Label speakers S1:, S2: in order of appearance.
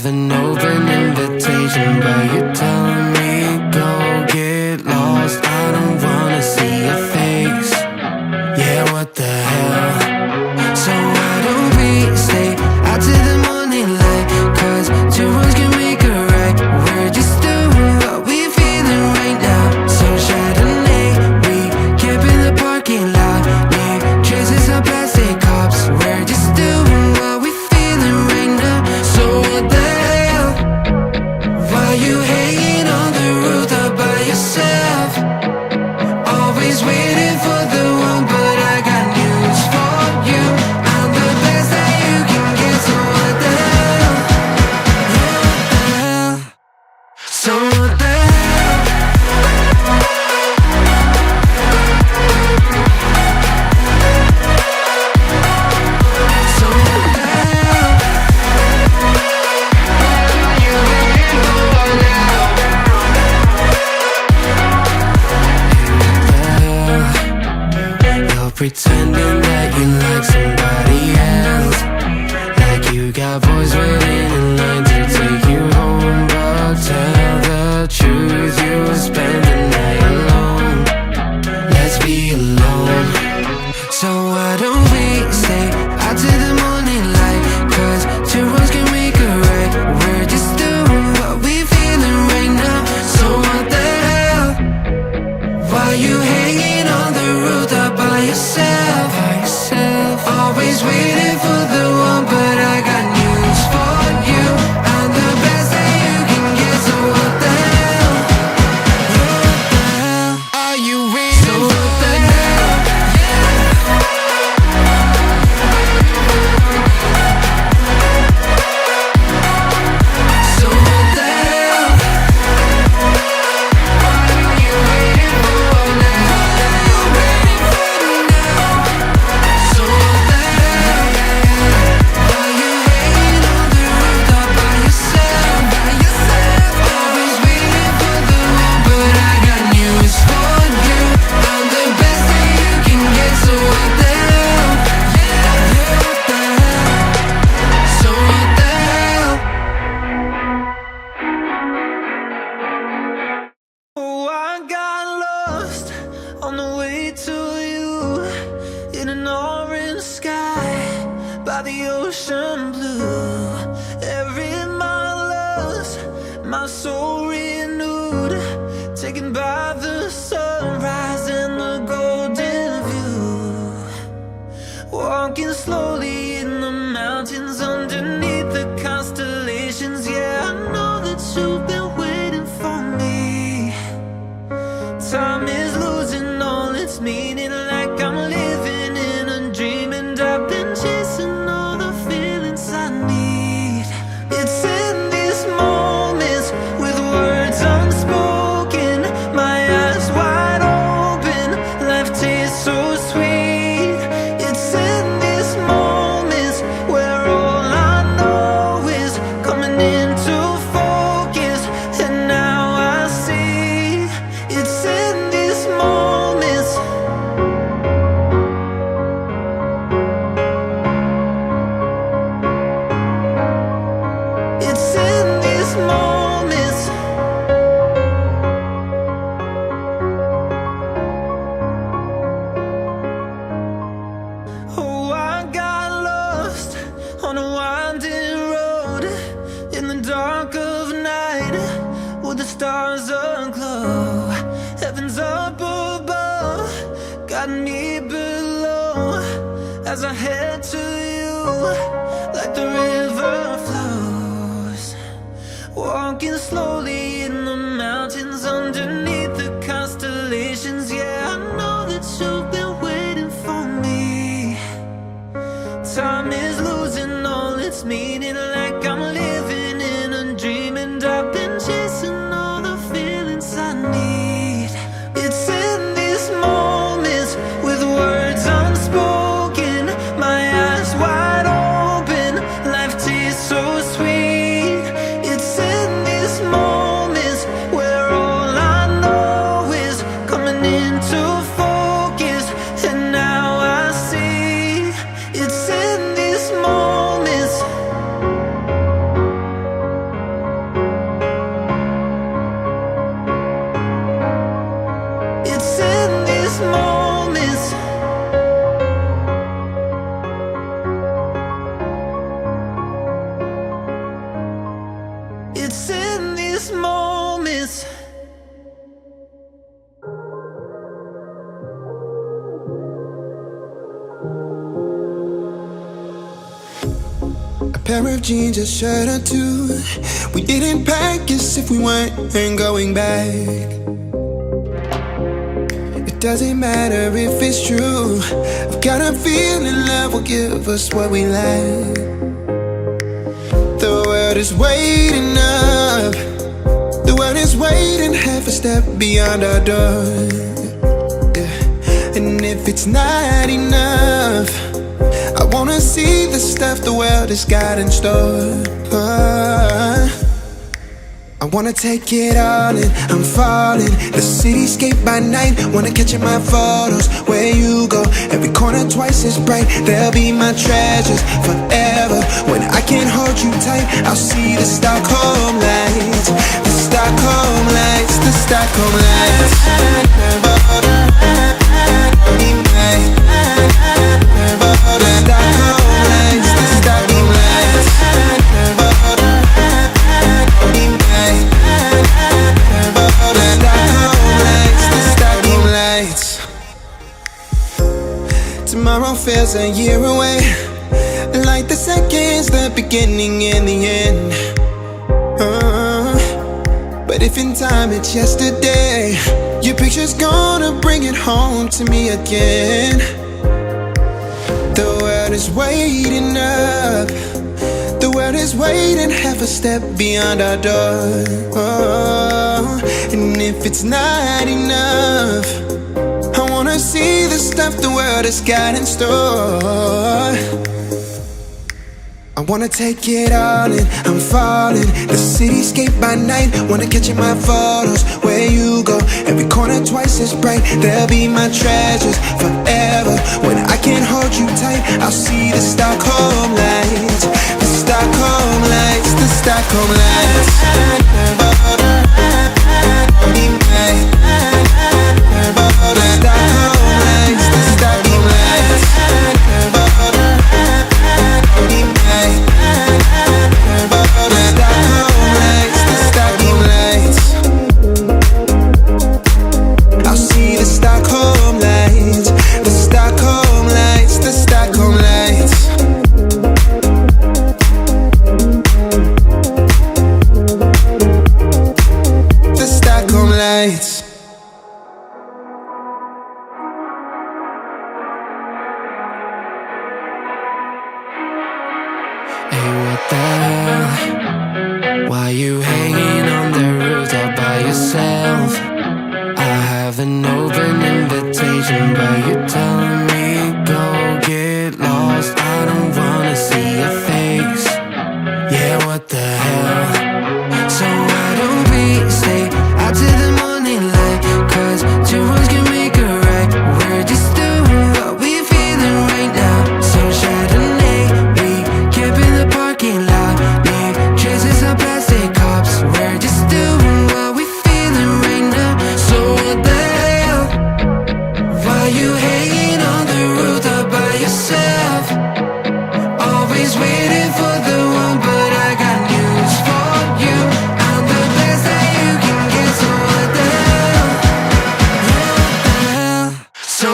S1: have an open invitation, but you're telling me go get lost. I don't wanna see your face. Yeah, what the hell? So why don't we stay out to the morning light? Cause two wrongs can make a right. We're just doing what we feeling right now. So Chardonnay, we camp in the parking lot. Leave traces of plastic cups. We're just doing what we feeling right now. So what the hell? Why you hanging on the roof all by yourself? Always waiting for the one, but I got news for you. I'm the best that you can get, so what the hell? Yeah, what the hell? So what the hell? So what the hell? What are you waiting for now? You're pretending that you like somebody else, like you got boys waiting in line to take you home. But tell the truth, you'll spend the night alone. Let's be alone. So why don't we stay out to the morning light? Cause two wrongs can make a right. We're just doing what we feeling right now. So what the hell? Why you hanging on the roof all by yourself? Always waiting for the one, but I got news for you. I'm the best that you can get, so what the hell? Yeah, what the hell? Are you waiting so for the hell? So what the hell? What are you waiting for now? So what the hell? Why you hanging on the roof all by yourself? Always waiting for the one, but I got news for you. I'm the best that you can get, so what the hell? Yeah, what the hell? So what the hell? Oh, I got lost on the way to you, in an orange sky by the ocean blue. Every mile lost, my soul renewed, taken by the sunrise and the golden view. Walking slowly in the mountains underneath the constellations. Yeah, I know that you've been waiting for me. Time is losing all its meaning, like I'm living in a dream, and I've been chasing all the feelings I need. It's in these moments with words unspoken, my eyes wide open, life tastes so sweet. It's in these moments where all I know is coming into focus, and now I see. It's in these moments. It's in these moments. Oh, I got lost on a winding road in the dark of night, with the stars aglow. Heaven's up above, got me below, as I head to you like the river flows. Walking slowly in the mountains underneath the constellations. Yeah, I know that you've been waiting for me. Time is losing all its meaning, like I'm living in a dream, and I've been chasing all the feelings I need. It's in these moments with words unspoken, my eyes wide open, life tastes pair of jeans, a shirt or two. We didn't pack as if we weren't going back. It doesn't matter if it's true. I've got a feeling love will give us what we lack. The world is waiting up. The world is waiting half a step beyond our door. Yeah. And if it's not enough, I wanna see the stuff the world has got in store. I wanna take it all in, I'm falling. The cityscape by night, wanna catch in my photos. Where you go, every corner twice as bright. They'll be my treasures forever. When I can't hold you tight, I'll see the Stockholm lights. The Stockholm lights, the Stockholm lights. Tomorrow feels a year away, like the seconds, the beginning and the end. But if in time it's yesterday, your picture's gonna bring it home to me again. The world is waiting up. The world is waiting half a step beyond our door. And if it's not enough, I wanna see the stuff the world has got in store. I wanna take it all in, I'm falling. The cityscape by night, wanna catch in my photos. Where you go, every corner twice as bright. They'll be my treasures forever. When I can't hold you tight, I'll see the Stockholm lights. The Stockholm lights, the Stockholm lights.
S2: Hey, what the hell? Why you hanging on the roof all by yourself? I have an open invitation, but you're telling me go get lost. I don't wanna see your face. Yeah, what the hell? So why don't we stay out till the morning light? 'Cause two wrongs can make a right. We're just doing what we're feeling right now. So Chardonnay, we camp in the parking lot. Leave traces of plastic cups. We're just doing what we're feeling right now. So what the hell? Why you hanging on the roof all by yourself? Always waiting for the one, but I got news for you. I'm the best that you can get. So what the hell? What the hell? So